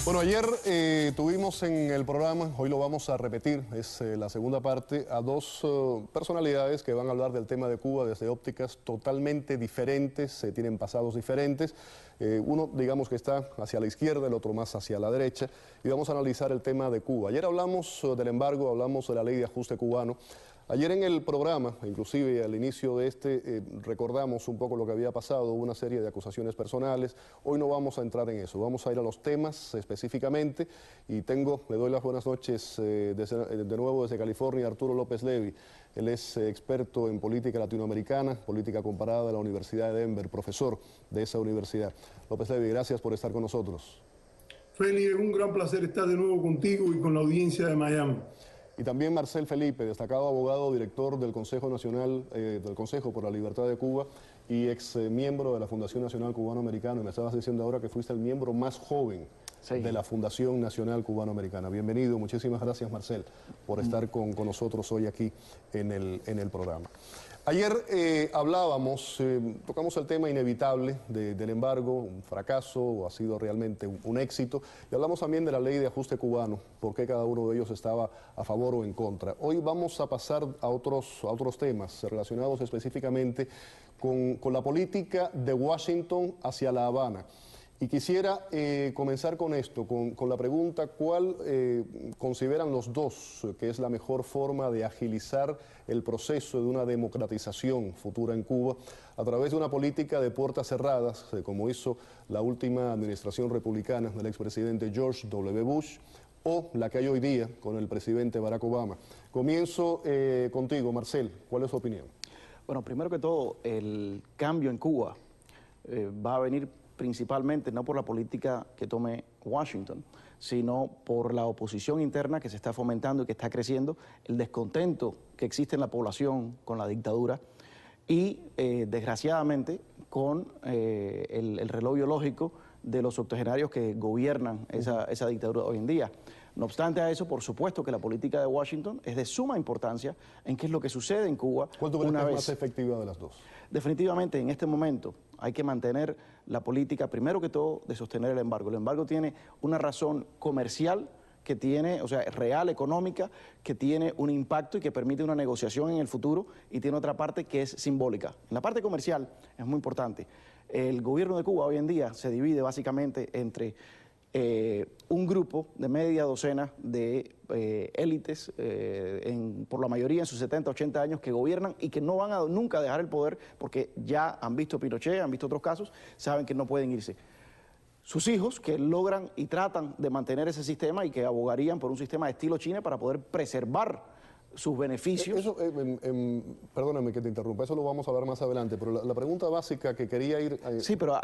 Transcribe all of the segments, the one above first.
Bueno, ayer tuvimos en el programa, hoy lo vamos a repetir, es la segunda parte, a dos personalidades que van a hablar del tema de Cuba desde ópticas totalmente diferentes, tienen pasados diferentes. Uno, digamos que está hacia la izquierda, el otro más hacia la derecha, y vamos a analizar el tema de Cuba. Ayer hablamos del embargo, hablamos de la ley de ajuste cubano. Ayer en el programa, inclusive al inicio de recordamos un poco lo que había pasado, hubo una serie de acusaciones personales. Hoy no vamos a entrar en eso, vamos a ir a los temas específicamente y le doy las buenas noches de nuevo desde California, Arturo López Levi. Él es experto en política latinoamericana, política comparada de la Universidad de Denver, profesor de esa universidad. López Levi, gracias por estar con nosotros. Feli, es un gran placer estar de nuevo contigo y con la audiencia de Miami. Y también Marcel Felipe, destacado abogado, director del Consejo Nacional, del Consejo por la Libertad de Cuba y ex miembro de la Fundación Nacional Cubano-Americana. Me estabas diciendo ahora que fuiste el miembro más joven de la Fundación Nacional Cubano-Americana. Bienvenido, muchísimas gracias Marcel por estar con nosotros hoy aquí en el programa. Ayer tocamos el tema inevitable del embargo, un fracaso o ha sido realmente un éxito, y hablamos también de la ley de ajuste cubano, por qué cada uno de ellos estaba a favor o en contra. Hoy vamos a pasar a otros temas relacionados específicamente con la política de Washington hacia La Habana. Y quisiera comenzar con esto, con la pregunta, ¿cuál consideran los dos que es la mejor forma de agilizar el proceso de una democratización futura en Cuba a través de una política de puertas cerradas, como hizo la última administración republicana del expresidente George W. Bush, o la que hay hoy día con el presidente Barack Obama? Comienzo contigo, Marcel, ¿cuál es su opinión? Bueno, primero que todo, el cambio en Cuba va a venir principalmente no por la política que tome Washington, sino por la oposición interna que se está fomentando y que está creciendo, el descontento que existe en la población con la dictadura y, desgraciadamente, con el reloj biológico de los octogenarios que gobiernan esa dictadura hoy en día. No obstante a eso, por supuesto que la política de Washington es de suma importancia en qué es lo que sucede en Cuba. ¿Cuál tú crees que es más efectiva de las dos? Definitivamente, en este momento hay que mantener la política, primero que todo, de sostener el embargo. El embargo tiene una razón comercial que tiene, o sea, real, económica, que tiene un impacto y que permite una negociación en el futuro, y tiene otra parte que es simbólica. En la parte comercial es muy importante. El gobierno de Cuba hoy en día se divide básicamente entre un grupo de media docena de élites, por la mayoría en sus 70, 80 años, que gobiernan y que no van a nunca dejar el poder porque ya han visto Pinochet, han visto otros casos, saben que no pueden irse. Sus hijos, que logran y tratan de mantener ese sistema y que abogarían por un sistema de estilo China para poder preservar sus beneficios. Perdóname que te interrumpa, eso lo vamos a ver más adelante, pero la pregunta básica que quería ir... Sí, pero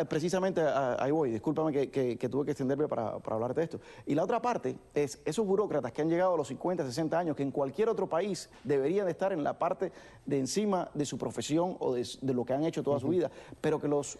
precisamente ahí voy, discúlpame que tuve que extenderme para hablarte de esto. Y la otra parte es esos burócratas que han llegado a los 50, 60 años, que en cualquier otro país deberían de estar en la parte de encima de su profesión o de lo que han hecho toda su vida, pero que los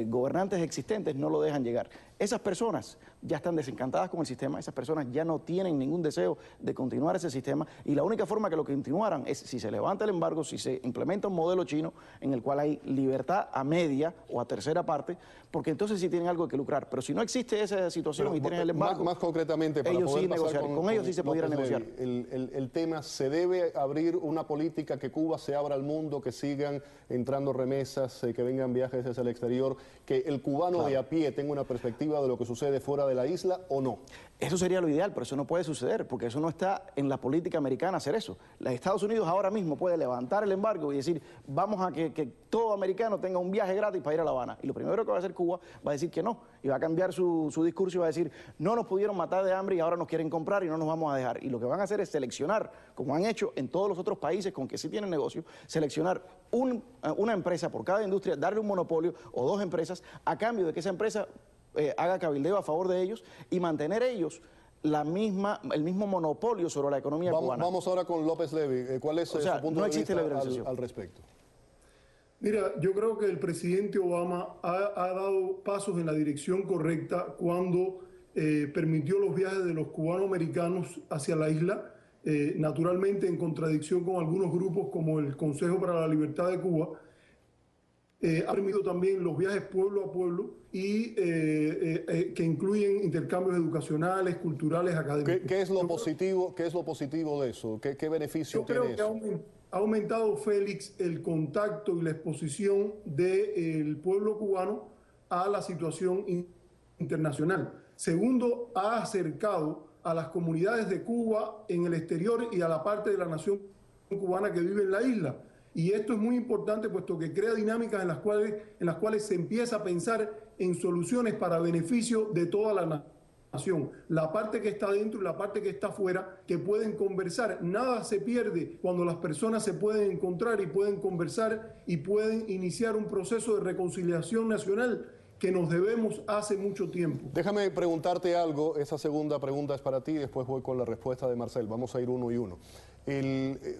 gobernantes existentes no lo dejan llegar. Esas personas ya están desencantadas con el sistema, esas personas ya no tienen ningún deseo de continuar ese sistema, y la única forma que lo continuaran es si se levanta el embargo, si se implementa un modelo chino en el cual hay libertad a media o a tercera parte, porque entonces sí tienen algo que lucrar. Pero si no existe esa situación y tienen el embargo, más concretamente, para ellos poder sí negociar, con ellos sí se pudiera negociar. El tema, ¿se debe abrir una política que Cuba se abra al mundo, que sigan entrando remesas, que vengan viajes hacia el exterior, que el cubano de a pie tenga una perspectiva de lo que sucede fuera de la isla o no? Eso sería lo ideal, pero eso no puede suceder, porque eso no está en la política americana hacer eso. Los Estados Unidos ahora mismo puede levantar el embargo y decir, vamos a que todo americano tenga un viaje gratis para ir a La Habana. Y lo primero que va a hacer Cuba va a decir que no, y va a cambiar su discurso y va a decir, no nos pudieron matar de hambre y ahora nos quieren comprar y no nos vamos a dejar. Y lo que van a hacer es seleccionar, como han hecho en todos los otros países con que sí tienen negocio, seleccionar una empresa por cada industria, darle un monopolio o dos empresas, a cambio de que esa empresa haga cabildeo a favor de ellos y mantener ellos el mismo monopolio sobre la economía cubana. Vamos ahora con López Levi. ¿Cuál es su punto de vista al respecto? Mira, yo creo que el presidente Obama ha dado pasos en la dirección correcta cuando permitió los viajes de los cubanoamericanos hacia la isla, naturalmente en contradicción con algunos grupos como el Consejo para la Libertad de Cuba, Ha permitido también los viajes pueblo a pueblo y que incluyen intercambios educacionales, culturales, académicos. ¿Qué es lo positivo, qué es lo positivo de eso? ¿Qué beneficio tiene eso? Yo creo que ha aumentado, Félix, el contacto y la exposición del pueblo cubano a la situación internacional. Segundo, ha acercado a las comunidades de Cuba en el exterior y a la parte de la nación cubana que vive en la isla. Y esto es muy importante puesto que crea dinámicas en las cuales se empieza a pensar en soluciones para beneficio de toda la nación. La parte que está dentro y la parte que está afuera, que pueden conversar. Nada se pierde cuando las personas se pueden encontrar y pueden conversar y pueden iniciar un proceso de reconciliación nacional que nos debemos hace mucho tiempo. Déjame preguntarte algo, esa segunda pregunta es para ti y después voy con la respuesta de Marcel, vamos a ir uno y uno.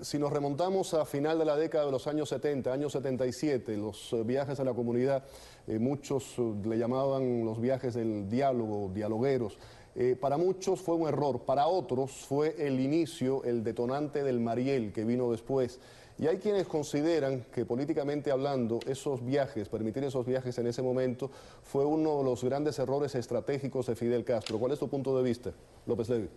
Si nos remontamos a final de la década de los años 70, años 77, los viajes a la comunidad, muchos le llamaban los viajes del diálogo, dialogueros. Para muchos fue un error, para otros fue el inicio, el detonante del Mariel que vino después. Y hay quienes consideran que políticamente hablando, esos viajes, permitir esos viajes en ese momento, fue uno de los grandes errores estratégicos de Fidel Castro. ¿Cuál es tu punto de vista, López Levi?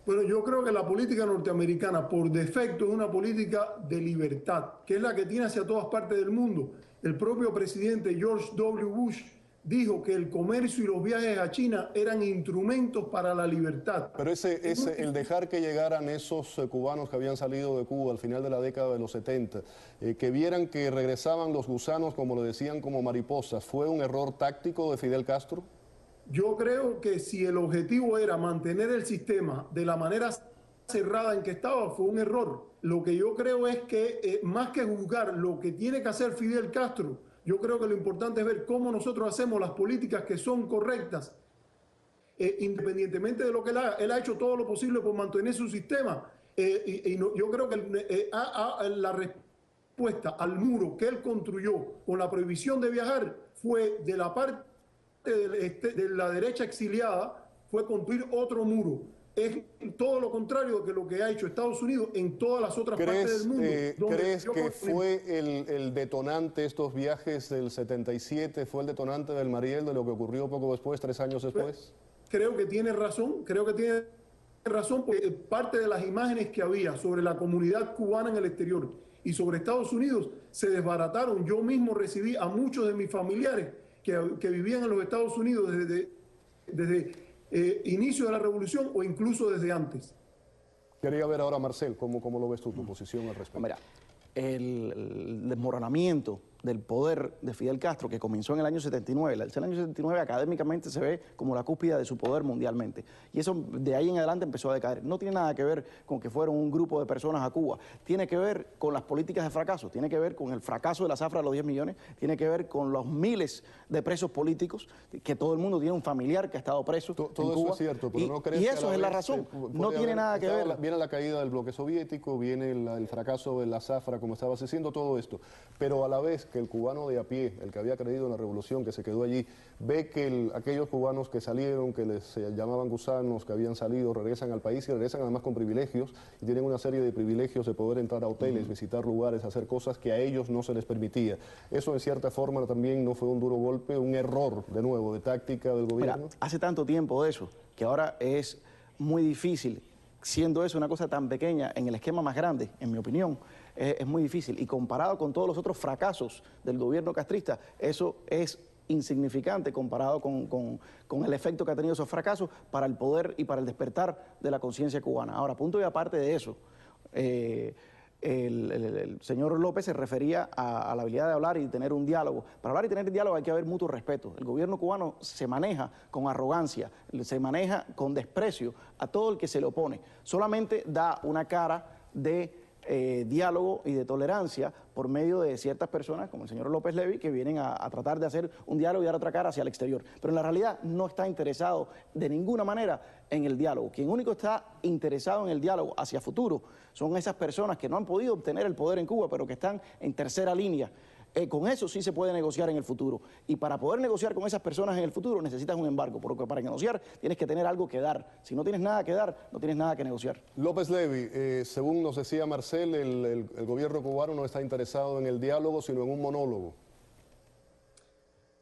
Bueno, yo creo que la política norteamericana por defecto es una política de libertad, que es la que tiene hacia todas partes del mundo. El propio presidente George W. Bush dijo que el comercio y los viajes a China eran instrumentos para la libertad. Pero el dejar que llegaran esos cubanos que habían salido de Cuba al final de la década de los 70, que vieran que regresaban los gusanos, como le decían, como mariposas, ¿fue un error táctico de Fidel Castro? Yo creo que si el objetivo era mantener el sistema de la manera cerrada en que estaba, fue un error. Lo que yo creo es que más que juzgar lo que tiene que hacer Fidel Castro, yo creo que lo importante es ver cómo nosotros hacemos las políticas que son correctas, independientemente de lo que él haga. Él ha hecho todo lo posible por mantener su sistema. Yo creo que la respuesta al muro que él construyó con la prohibición de viajar fue de la parte de la derecha exiliada, fue construir otro muro. Es todo lo contrario de lo que ha hecho Estados Unidos en todas las otras partes del mundo. ¿Crees que fue el detonante, estos viajes del 77, fue el detonante del Mariel, de lo que ocurrió poco después, 3 años después? Creo que tiene razón, porque parte de las imágenes que había sobre la comunidad cubana en el exterior y sobre Estados Unidos se desbarataron. Yo mismo recibí a muchos de mis familiares que vivían en los Estados Unidos desde inicio de la revolución o incluso desde antes. Quería ver ahora, Marcel, ¿cómo lo ves tú, tu posición al respecto? Mira, el desmoronamiento del poder de Fidel Castro, que comenzó en el año 79. El año 79 académicamente se ve como la cúspide de su poder mundialmente. Y eso de ahí en adelante empezó a decaer. No tiene nada que ver con que fueron un grupo de personas a Cuba. Tiene que ver con las políticas de fracaso. Tiene que ver con el fracaso de la zafra de los 10 millones. Tiene que ver con los miles de presos políticos, que todo el mundo tiene un familiar que ha estado preso en Cuba. Todo eso es cierto, pero no crees y que eso es la razón. No tiene nada que ver. Viene la caída del bloque soviético, viene el fracaso de la zafra, como estabas diciendo, todo esto. Pero a la vez que el cubano de a pie, el que había creído en la revolución, que se quedó allí, ve que aquellos cubanos que salieron, que les llamaban gusanos, que habían salido, regresan al país y regresan además con privilegios y tienen una serie de privilegios de poder entrar a hoteles, visitar lugares, hacer cosas que a ellos no se les permitía. Eso en cierta forma también no fue un duro golpe, un error de nuevo de táctica del gobierno. Mira, hace tanto tiempo de eso que ahora es muy difícil, siendo eso una cosa tan pequeña en el esquema más grande, en mi opinión, es muy difícil. Y comparado con todos los otros fracasos del gobierno castrista, eso es insignificante comparado con el efecto que ha tenido esos fracasos para el poder y para el despertar de la conciencia cubana. Ahora, punto y aparte de eso, el señor López se refería a la habilidad de hablar y tener un diálogo. Para hablar y tener diálogo hay que haber mutuo respeto. El gobierno cubano se maneja con arrogancia, se maneja con desprecio a todo el que se le opone. Solamente da una cara de diálogo y de tolerancia por medio de ciertas personas, como el señor López Levi, que vienen a tratar de hacer un diálogo y dar otra cara hacia el exterior. Pero en la realidad no está interesado de ninguna manera en el diálogo. Quien único está interesado en el diálogo hacia futuro son esas personas que no han podido obtener el poder en Cuba, pero que están en tercera línea. Con eso sí se puede negociar en el futuro. Y para poder negociar con esas personas en el futuro necesitas un embargo, porque para negociar tienes que tener algo que dar. Si no tienes nada que dar, no tienes nada que negociar. López Levi, según nos decía Marcel, el gobierno cubano no está interesado en el diálogo, sino en un monólogo.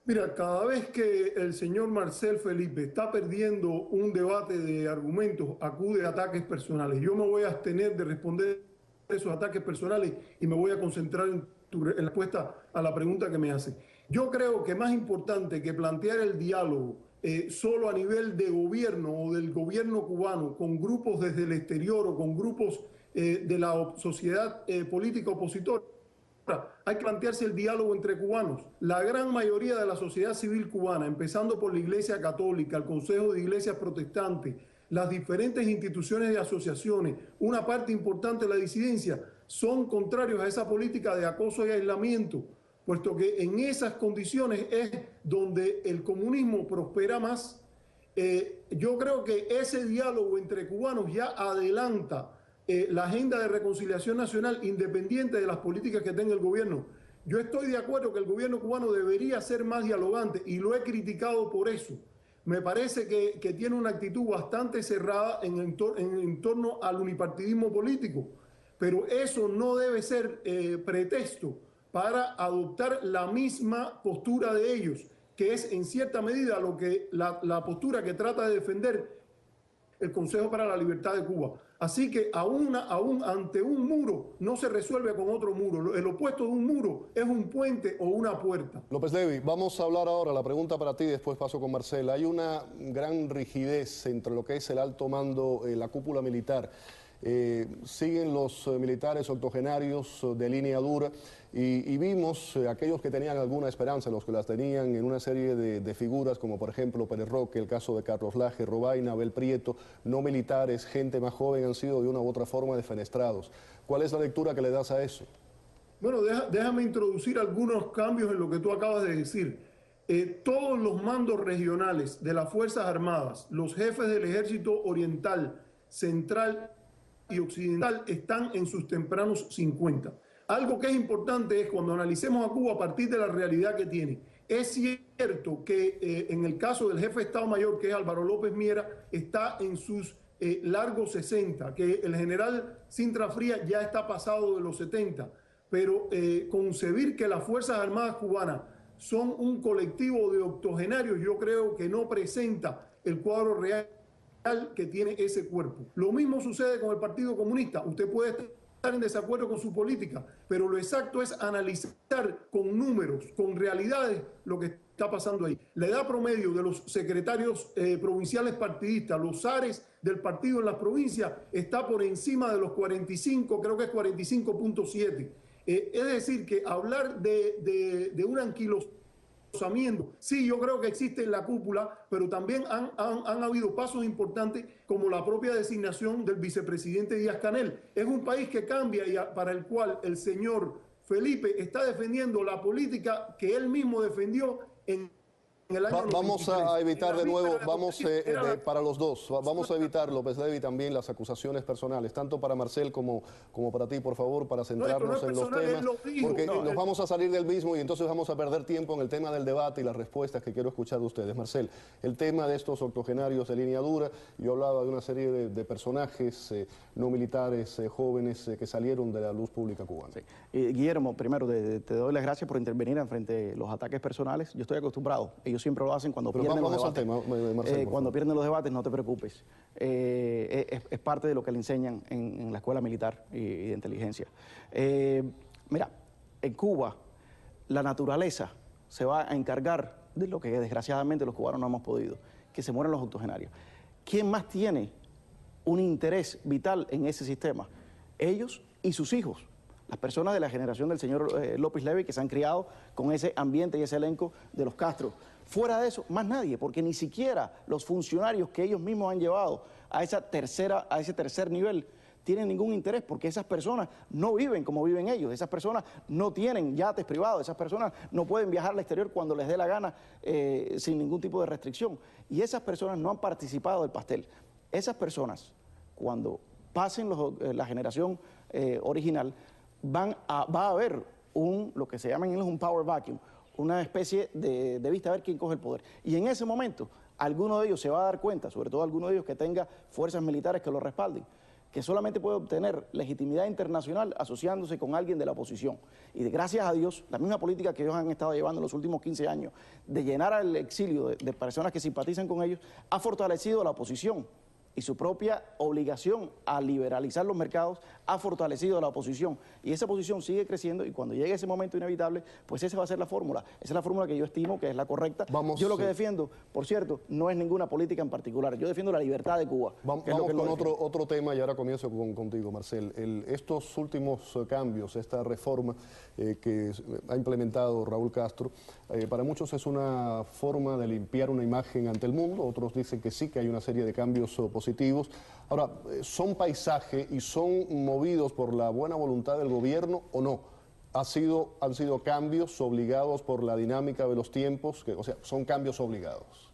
Mira, cada vez que el señor Marcel Felipe está perdiendo un debate de argumentos, acude a ataques personales. Yo me voy a abstener de responder esos ataques personales y me voy a concentrar en en la respuesta a la pregunta que me hace. Yo creo que más importante que plantear el diálogo solo a nivel de gobierno o del gobierno cubano con grupos desde el exterior o con grupos de la sociedad política opositora, hay que plantearse el diálogo entre cubanos. La gran mayoría de la sociedad civil cubana, empezando por la Iglesia Católica, el Consejo de Iglesias Protestantes, las diferentes instituciones y asociaciones, una parte importante de la disidencia, son contrarios a esa política de acoso y aislamiento, puesto que en esas condiciones es donde el comunismo prospera más. Yo creo que ese diálogo entre cubanos ya adelanta la agenda de reconciliación nacional independiente de las políticas que tenga el gobierno. Yo estoy de acuerdo que el gobierno cubano debería ser más dialogante y lo he criticado por eso. Me parece que tiene una actitud bastante cerrada en torno al unipartidismo político, pero eso no debe ser pretexto para adoptar la misma postura de ellos, que es en cierta medida lo que la postura que trata de defender el Consejo para la Libertad de Cuba. Así que aún ante un muro no se resuelve con otro muro. El opuesto de un muro es un puente o una puerta. López Levi, vamos a hablar ahora, la pregunta para ti, después paso con Marcela. Hay una gran rigidez entre lo que es el alto mando, la cúpula militar. Siguen los militares octogenarios de línea dura y vimos aquellos que tenían alguna esperanza, los que las tenían en una serie de figuras como por ejemplo Pérez Roque, el caso de Carlos Laje, Robaina, Abel Prieto, no militares, gente más joven, han sido de una u otra forma defenestrados. ¿Cuál es la lectura que le das a eso? Bueno, déjame introducir algunos cambios en lo que tú acabas de decir. Todos los mandos regionales de las Fuerzas Armadas, los jefes del Ejército Oriental, Central y Occidental están en sus tempranos 50. Algo que es importante es cuando analicemos a Cuba a partir de la realidad que tiene. Es cierto que en el caso del jefe de Estado Mayor, que es Álvaro López Miera, está en sus largos 60, que el general Sintra Frías ya está pasado de los 70, pero concebir que las Fuerzas Armadas cubanas son un colectivo de octogenarios, yo creo que no presenta el cuadro real que tiene ese cuerpo. Lo mismo sucede con el Partido Comunista. Usted puede estar en desacuerdo con su política, pero lo exacto es analizar con números, con realidades, lo que está pasando ahí. La edad promedio de los secretarios provinciales partidistas, los ares del partido en las provincias, está por encima de los 45, creo que es 45.7. Es decir, que hablar de un anquilosamiento, sí, yo creo que existe en la cúpula, pero también han habido pasos importantes como la propia designación del vicepresidente Díaz-Canel. Es un país que cambia y para el cual el señor Felipe está defendiendo la política que él mismo defendió en el año 93. Vamos a evitar de nuevo, para los dos, vamos a evitar, López Levi, también las acusaciones personales, tanto para Marcel como para ti, por favor, para centrarnos en los temas, porque nos vamos a salir del mismo y entonces vamos a perder tiempo en el tema del debate y las respuestas que quiero escuchar de ustedes. Marcel, el tema de estos octogenarios de línea dura, yo hablaba de una serie de personajes no militares, jóvenes, que salieron de la luz pública cubana. Sí. Guillermo, primero te doy las gracias por intervenir frente de los ataques personales. Yo estoy acostumbrado, ellos siempre lo hacen cuando pierden los debates. Marcel, cuando pierden los debates, no te preocupes. Es parte de lo que le enseñan en la escuela militar y de inteligencia. Mira, en Cuba, la naturaleza se va a encargar de lo que desgraciadamente los cubanos no hemos podido, que se mueran los octogenarios. ¿Quién más tiene un interés vital en ese sistema? Ellos y sus hijos. Las personas de la generación del señor López Levi que se han criado con ese ambiente y ese elenco de los Castro. Fuera de eso, más nadie, porque ni siquiera los funcionarios que ellos mismos han llevado a ese tercer nivel tienen ningún interés, porque esas personas no viven como viven ellos, esas personas no tienen yates privados, esas personas no pueden viajar al exterior cuando les dé la gana sin ningún tipo de restricción. Y esas personas no han participado del pastel. Esas personas, cuando pasen la generación original, va a haber lo que se llama en inglés un power vacuum, una especie de vista a ver quién coge el poder. Y en ese momento, alguno de ellos se va a dar cuenta, sobre todo alguno de ellos que tenga fuerzas militares que lo respalden, que solamente puede obtener legitimidad internacional asociándose con alguien de la oposición. Y gracias a Dios, la misma política que ellos han estado llevando en los últimos 15 años, de llenar al exilio de personas que simpatizan con ellos, ha fortalecido a la oposición. Y su propia obligación a liberalizar los mercados ha fortalecido a la oposición. Y esa oposición sigue creciendo y cuando llegue ese momento inevitable, pues esa va a ser la fórmula. Esa es la fórmula que yo estimo que es la correcta. Yo lo que defiendo, por cierto, no es ninguna política en particular. Yo defiendo la libertad de Cuba. Vamos con otro tema y ahora comienzo contigo, Marcel. Estos últimos cambios, esta reforma que ha implementado Raúl Castro, para muchos es una forma de limpiar una imagen ante el mundo. Otros dicen que sí, que hay una serie de cambios positivos. Ahora, ¿son paisaje y son movidos por la buena voluntad del gobierno o no? Han sido cambios obligados por la dinámica de los tiempos, o sea, son cambios obligados.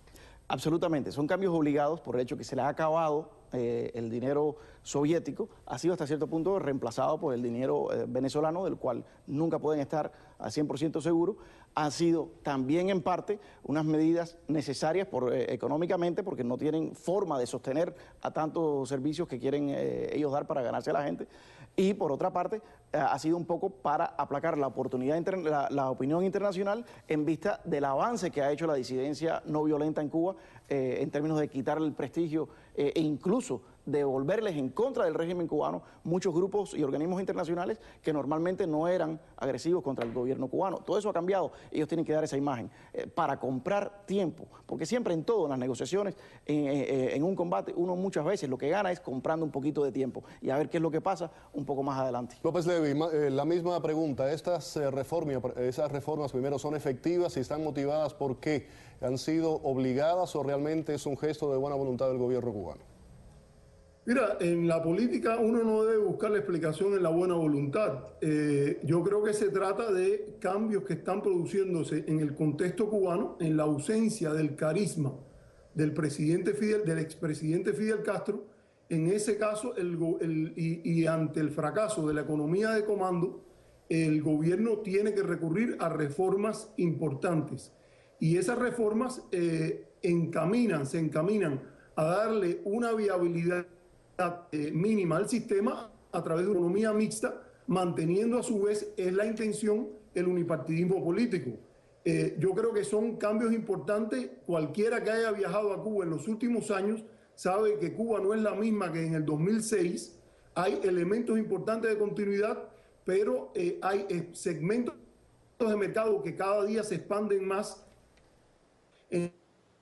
Absolutamente, son cambios obligados por el hecho que se les ha acabado el dinero soviético, ha sido hasta cierto punto reemplazado por el dinero venezolano, del cual nunca pueden estar al 100% seguros. Han sido también en parte unas medidas necesarias económicamente, porque no tienen forma de sostener a tantos servicios que quieren ellos dar para ganarse a la gente. Y por otra parte, ha sido un poco para aplacar la opinión internacional en vista del avance que ha hecho la disidencia no violenta en Cuba, en términos de quitarle el prestigio e incluso devolverles en contra del régimen cubano muchos grupos y organismos internacionales que normalmente no eran agresivos contra el gobierno cubano. Todo eso ha cambiado. Ellos tienen que dar esa imagen para comprar tiempo, porque siempre en todo, en las negociaciones, en un combate, uno muchas veces lo que gana es comprando un poquito de tiempo y a ver qué es lo que pasa un poco más adelante. López Levi, la misma pregunta. ¿Esas reformas primero son efectivas y están motivadas por qué? ¿Han sido obligadas o realmente es un gesto de buena voluntad del gobierno cubano? Mira, en la política uno no debe buscar la explicación en la buena voluntad. Yo creo que se trata de cambios que están produciéndose en el contexto cubano, en la ausencia del carisma del expresidente Fidel Castro. En ese caso, y ante el fracaso de la economía de comando, el gobierno tiene que recurrir a reformas importantes. Y esas reformas se encaminan a darle una viabilidad mínima al sistema a través de una economía mixta, manteniendo a su vez, es la intención, el unipartidismo político. Yo creo que son cambios importantes. Cualquiera que haya viajado a Cuba en los últimos años sabe que Cuba no es la misma que en el 2006. Hay elementos importantes de continuidad, pero hay segmentos de mercado que cada día se expanden más en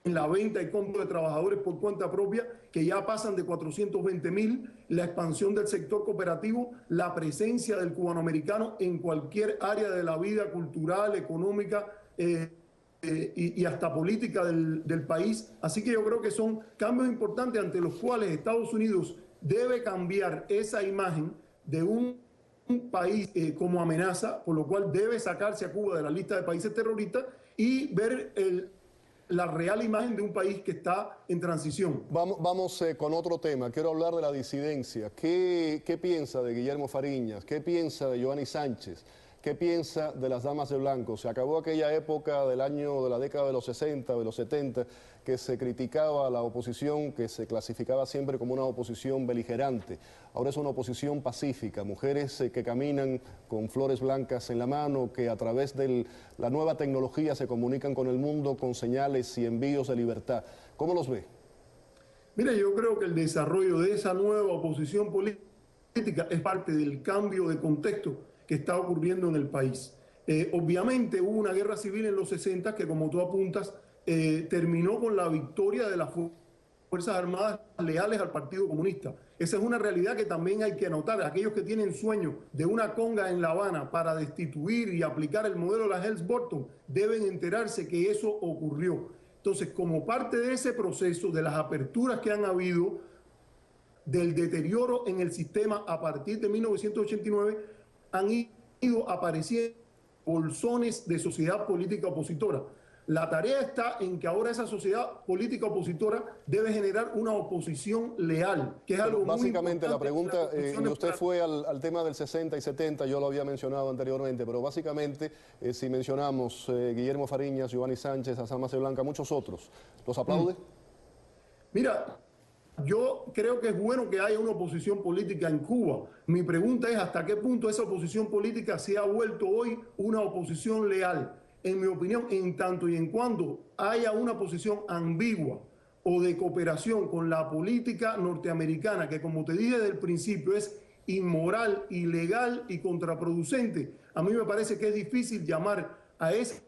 la venta y compra de trabajadores por cuenta propia, que ya pasan de 420.000, la expansión del sector cooperativo, la presencia del cubanoamericano en cualquier área de la vida cultural, económica y hasta política del país. Así que yo creo que son cambios importantes ante los cuales Estados Unidos debe cambiar esa imagen de un país como amenaza, por lo cual debe sacarse a Cuba de la lista de países terroristas y ver la real imagen de un país que está en transición. Vamos con otro tema. Quiero hablar de la disidencia. ¿Qué piensa de Guillermo Fariñas? ¿Qué piensa de Giovanni Sánchez? ¿Qué piensa de las damas de blanco? Se acabó aquella época de la década de los 60, de los 70, que se criticaba a la oposición, que se clasificaba siempre como una oposición beligerante. Ahora es una oposición pacífica, mujeres que caminan con flores blancas en la mano, que a través de la nueva tecnología se comunican con el mundo con señales y envíos de libertad. ¿Cómo los ve? Mire, yo creo que el desarrollo de esa nueva oposición política es parte del cambio de contexto que está ocurriendo en el país. Obviamente hubo una guerra civil en los 60 que, como tú apuntas, terminó con la victoria de las Fuerzas Armadas leales al Partido Comunista. Esa es una realidad que también hay que anotar. Aquellos que tienen sueño de una conga en La Habana para destituir y aplicar el modelo de la Helms-Burton deben enterarse que eso ocurrió. Entonces, como parte de ese proceso, de las aperturas que han habido, del deterioro en el sistema a partir de 1989, han ido apareciendo bolsones de sociedad política opositora. La tarea está en que ahora esa sociedad política opositora debe generar una oposición leal, que es algo básicamente muy la importante. pregunta, usted fue al tema del 60 y 70, yo lo había mencionado anteriormente, pero básicamente si mencionamos Guillermo Fariñas, Giovanni Sánchez, Azamase Blanca, muchos otros, ¿los aplaude? Mira, Yo creo que es bueno que haya una oposición política en Cuba. Mi pregunta es hasta qué punto esa oposición política se ha vuelto hoy una oposición leal. En mi opinión, en tanto y en cuanto haya una posición ambigua o de cooperación con la política norteamericana, que como te dije desde el principio es inmoral, ilegal y contraproducente, a mí me parece que es difícil llamar a esa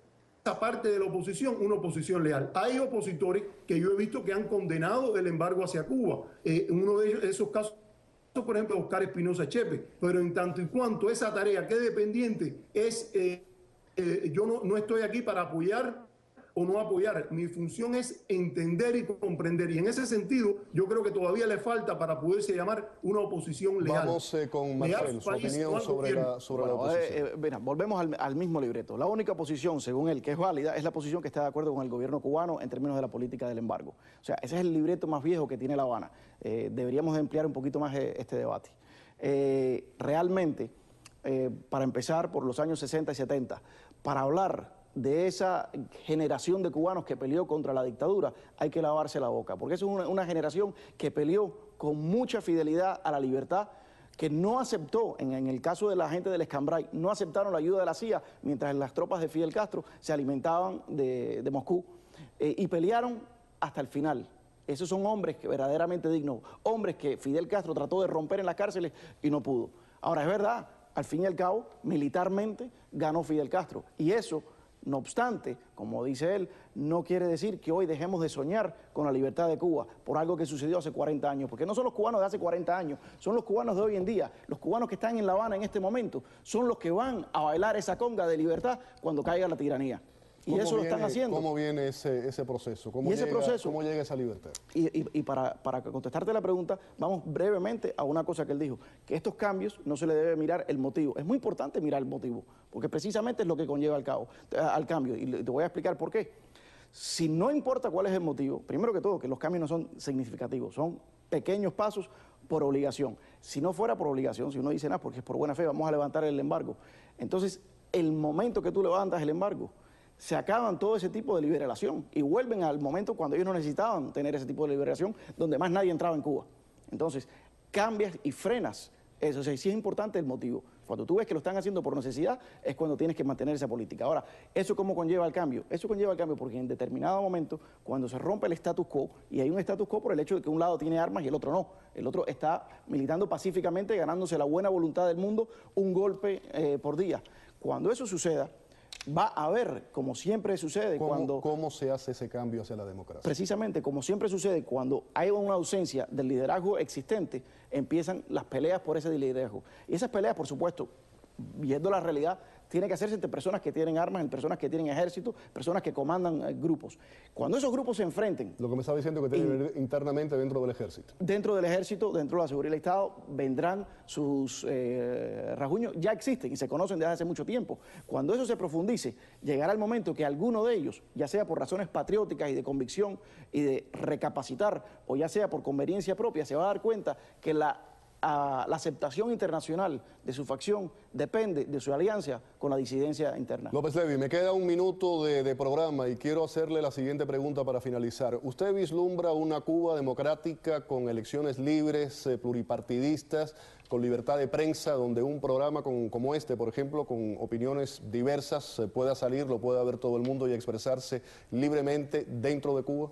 parte de la oposición una oposición leal. Hay opositores que yo he visto que han condenado el embargo hacia Cuba. Uno de esos casos, por ejemplo, Oscar Espinosa Chepe. Pero en tanto y cuanto esa tarea que es dependiente es, yo no estoy aquí para apoyar o no apoyar. Mi función es entender y comprender. Y en ese sentido, yo creo que todavía le falta para poderse llamar una oposición leal. Vamos con Marcel, su opinión sobre la oposición. Mira, volvemos al mismo libreto. La única posición, según él, que es válida, es la posición que está de acuerdo con el gobierno cubano en términos de la política del embargo. O sea, ese es el libreto más viejo que tiene La Habana. Deberíamos de emplear un poquito más este debate. Realmente, para empezar por los años 60 y 70, para hablar de esa generación de cubanos que peleó contra la dictadura, hay que lavarse la boca, porque es una generación que peleó con mucha fidelidad a la libertad, que no aceptó, en el caso de la gente del Escambray, no aceptaron la ayuda de la CIA, mientras las tropas de Fidel Castro se alimentaban de Moscú, y pelearon hasta el final. Esos son hombres que verdaderamente dignos, hombres que Fidel Castro trató de romper en las cárceles y no pudo. Ahora, es verdad, al fin y al cabo, militarmente ganó Fidel Castro, y eso, no obstante, como dice él, no quiere decir que hoy dejemos de soñar con la libertad de Cuba por algo que sucedió hace 40 años, porque no son los cubanos de hace 40 años, son los cubanos de hoy en día. Los cubanos que están en La Habana en este momento son los que van a bailar esa conga de libertad cuando caiga la tiranía. Y eso lo están haciendo. ¿Cómo viene ese proceso? ¿Cómo llega esa libertad? Y para contestarte la pregunta, vamos brevemente a una cosa que él dijo, que estos cambios no se le debe mirar el motivo. Es muy importante mirar el motivo, porque precisamente es lo que conlleva al cambio. Y te voy a explicar por qué. Si no importa cuál es el motivo, primero que todo, que los cambios no son significativos, son pequeños pasos por obligación. Si no fuera por obligación, si uno dice, nada, porque es por buena fe, vamos a levantar el embargo. Entonces, el momento que tú levantas el embargo, se acaban todo ese tipo de liberación y vuelven al momento cuando ellos no necesitaban tener ese tipo de liberación, donde más nadie entraba en Cuba. Entonces, cambias y frenas eso. O sea, sí es importante el motivo. Cuando tú ves que lo están haciendo por necesidad, es cuando tienes que mantener esa política. Ahora, ¿eso cómo conlleva el cambio? Eso conlleva el cambio porque en determinado momento, cuando se rompe el status quo, y hay un status quo por el hecho de que un lado tiene armas y el otro no, el otro está militando pacíficamente, ganándose la buena voluntad del mundo, un golpe por día. Cuando eso suceda, va a haber, como siempre sucede ¿Cómo se hace ese cambio hacia la democracia? Precisamente, como siempre sucede, cuando hay una ausencia del liderazgo existente, empiezan las peleas por ese liderazgo. Y esas peleas, por supuesto, viendo la realidad, tiene que hacerse entre personas que tienen armas, entre personas que tienen ejército, personas que comandan grupos. Cuando esos grupos se enfrenten... Lo que me está diciendo que tiene que ver internamente dentro del ejército. Dentro del ejército, dentro de la seguridad del Estado, vendrán sus rasguños, ya existen y se conocen desde hace mucho tiempo. Cuando eso se profundice, llegará el momento que alguno de ellos, ya sea por razones patrióticas y de convicción y de recapacitar, o ya sea por conveniencia propia, se va a dar cuenta que la aceptación internacional de su facción depende de su alianza con la disidencia interna. López Levi, me queda un minuto de programa y quiero hacerle la siguiente pregunta para finalizar. ¿Usted vislumbra una Cuba democrática con elecciones libres, pluripartidistas, con libertad de prensa, donde un programa como este, por ejemplo, con opiniones diversas, pueda salir, lo pueda ver todo el mundo y expresarse libremente dentro de Cuba?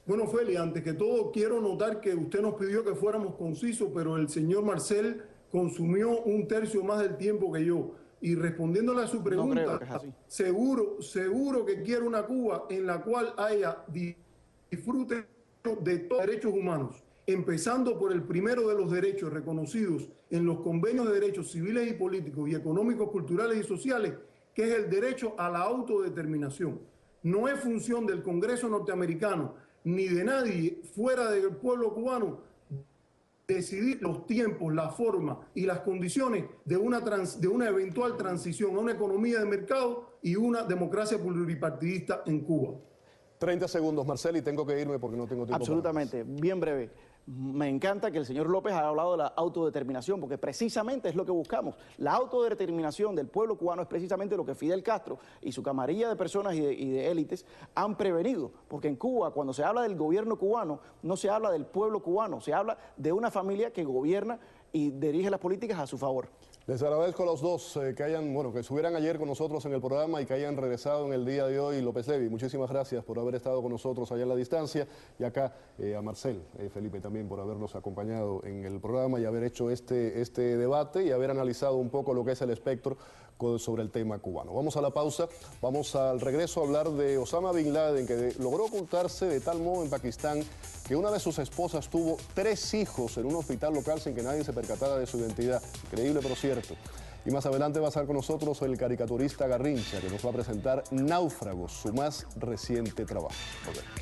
Bueno, Feli, antes que todo quiero notar que usted nos pidió que fuéramos concisos, pero el señor Marcel consumió un tercio más del tiempo que yo. Y respondiéndole a su pregunta, seguro que quiero una Cuba en la cual haya disfrute de todos los derechos humanos, empezando por el primero de los derechos reconocidos en los convenios de derechos civiles y políticos y económicos, culturales y sociales, que es el derecho a la autodeterminación. No es función del Congreso norteamericano ni de nadie fuera del pueblo cubano decidir los tiempos, la forma y las condiciones de una eventual transición a una economía de mercado y una democracia pluripartidista en Cuba. 30 segundos, Marcel, y tengo que irme porque no tengo tiempo. Absolutamente, bien breve. Me encanta que el señor López haya hablado de la autodeterminación, porque precisamente es lo que buscamos. La autodeterminación del pueblo cubano es precisamente lo que Fidel Castro y su camarilla de personas y de élites han prevenido, porque en Cuba, cuando se habla del gobierno cubano, no se habla del pueblo cubano, se habla de una familia que gobierna y dirige las políticas a su favor. Les agradezco a los dos que estuvieran ayer con nosotros en el programa y que hayan regresado en el día de hoy. López Levi, muchísimas gracias por haber estado con nosotros allá en la distancia, y acá a Marcel, Felipe, también por habernos acompañado en el programa y haber hecho este debate y haber analizado un poco lo que es el espectro sobre el tema cubano. Vamos a la pausa, vamos al regreso a hablar de Osama Bin Laden, que logró ocultarse de tal modo en Pakistán que una de sus esposas tuvo 3 hijos en un hospital local sin que nadie se percatara de su identidad. Increíble, pero cierto. Y más adelante va a estar con nosotros el caricaturista Garrincha, que nos va a presentar Náufragos, su más reciente trabajo. Nos vemos.